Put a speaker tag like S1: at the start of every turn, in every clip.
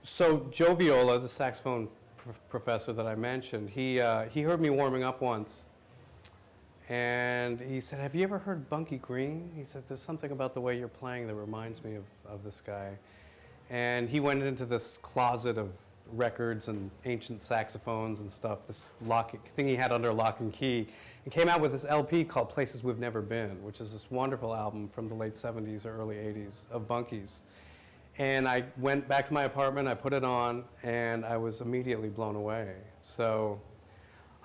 S1: So Joe Viola, the saxophone professor that I mentioned, he heard me warming up once, and he said, "Have you ever heard Bunky Green?" He said, "There's something about the way you're playing that reminds me of this guy." And he went into this closet of records and ancient saxophones and stuff, this thing he had under lock and key, and came out with this LP called Places We've Never Been, which is this wonderful album from the late 70s or early 80s of Bunky's. And I went back to my apartment, I put it on, and I was immediately blown away. So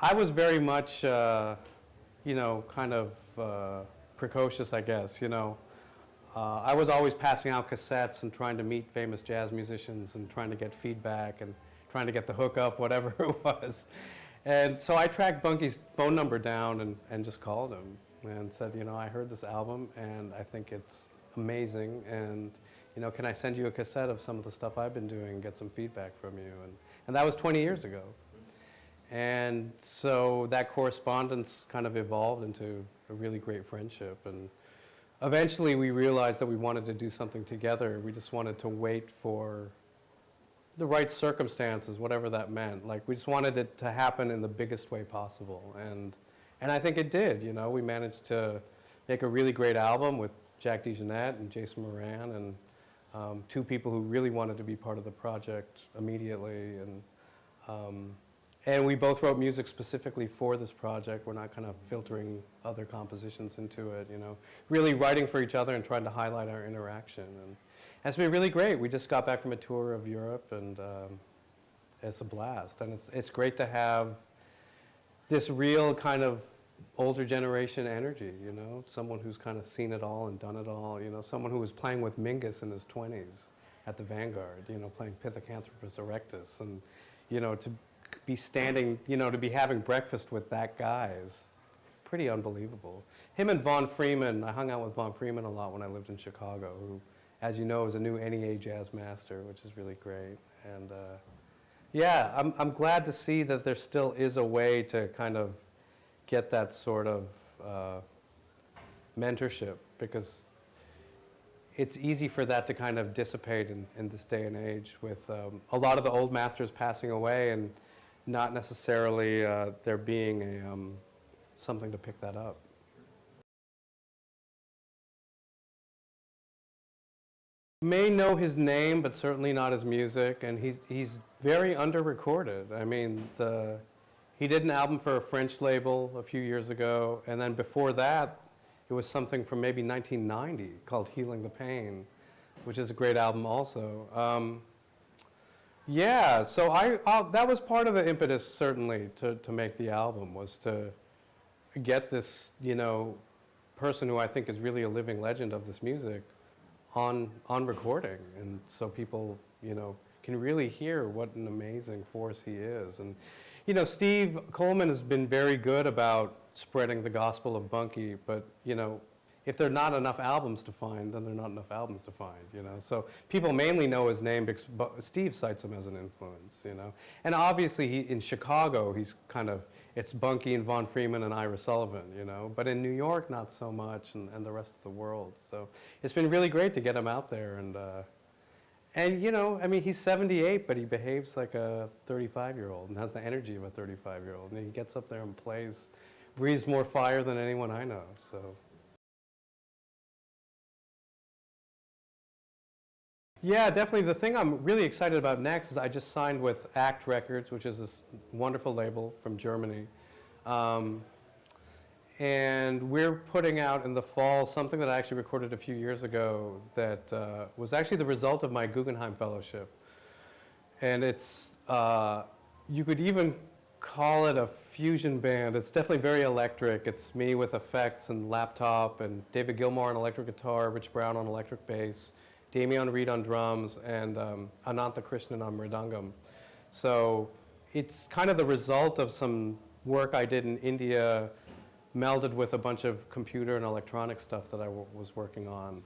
S1: I was very much, you know, kind of precocious, I guess, you know. I was always passing out cassettes and trying to meet famous jazz musicians and trying to get feedback and trying to get the hookup, whatever it was. And so I tracked Bunky's phone number down and just called him and said, you know, I heard this album and I think it's amazing, and you know, can I send you a cassette of some of the stuff I've been doing and get some feedback from you? And that was 20 years ago. And so that correspondence kind of evolved into a really great friendship. And eventually we realized that we wanted to do something together. We just wanted to wait for the right circumstances, whatever that meant. Like, we just wanted it to happen in the biggest way possible. And I think it did, you know. We managed to make a really great album with Jack DeJohnette and Jason Moran, and two people who really wanted to be part of the project immediately. And we both wrote music specifically for this project. We're not kind of filtering other compositions into it, you know. Really writing for each other and trying to highlight our interaction. And it's been really great. We just got back from a tour of Europe, and it's a blast. And it's great to have this real kind of older generation energy, you know, someone who's kind of seen it all and done it all, you know, someone who was playing with Mingus in his 20s at the Vanguard, you know, playing Pithecanthropus erectus, and, you know, to be standing, you know, to be having breakfast with that guy is pretty unbelievable. Him and Vaughn Freeman, I hung out with Vaughn Freeman a lot when I lived in Chicago, who, as you know, is a new NEA jazz master, which is really great. And yeah, I'm glad to see that there still is a way to kind of get that sort of mentorship, because it's easy for that to kind of dissipate in this day and age, with a lot of the old masters passing away and not necessarily there being a, something to pick that up. You may know his name, but certainly not his music, and he's very under-recorded. I mean, he did an album for a French label a few years ago, and then before that, it was something from maybe 1990 called Healing the Pain, which is a great album also. Yeah, so that was part of the impetus, certainly, to make the album, was to get this, you know, person who I think is really a living legend of this music on recording, and so people, you know, can really hear what an amazing force he is. And you know, Steve Coleman has been very good about spreading the gospel of Bunky, but, you know, if there are not enough albums to find, then there are not enough albums to find, you know. So people mainly know his name because Steve cites him as an influence, you know. And obviously, in Chicago, he's kind of, it's Bunky and Vaughn Freeman and Ira Sullivan, you know. But in New York, not so much, and the rest of the world. So it's been really great to get him out there. And, you know, I mean, he's 78, but he behaves like a 35-year-old and has the energy of a 35-year-old. And he gets up there and plays, breathes more fire than anyone I know, so. Yeah, definitely. The thing I'm really excited about next is I just signed with Act Records, which is this wonderful label from Germany. And we're putting out in the fall something that I actually recorded a few years ago that was actually the result of my Guggenheim Fellowship. And it's, you could even call it a fusion band. It's definitely very electric. It's me with effects and laptop, and David Gilmour on electric guitar, Rich Brown on electric bass, Damian Reed on drums, and Anantha Krishnan on mridangam. So it's kind of the result of some work I did in India, melded with a bunch of computer and electronic stuff that I was working on.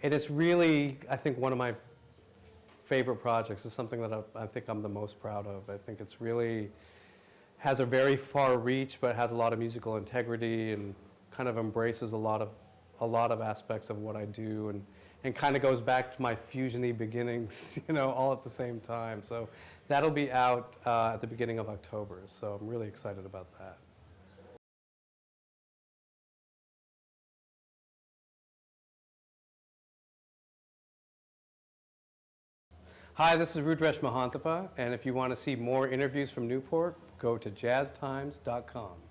S1: And it's really, I think, one of my favorite projects. It's something that I think I'm the most proud of. I think it's really has a very far reach, but it has a lot of musical integrity and kind of embraces a lot of aspects of what I do, and and kind of goes back to my fusion-y beginnings, all at the same time. So that'll be out at the beginning of October. So I'm really excited about that. Hi, this is Rudresh Mahanthappa, and if you want to see more interviews from Newport, go to jazztimes.com.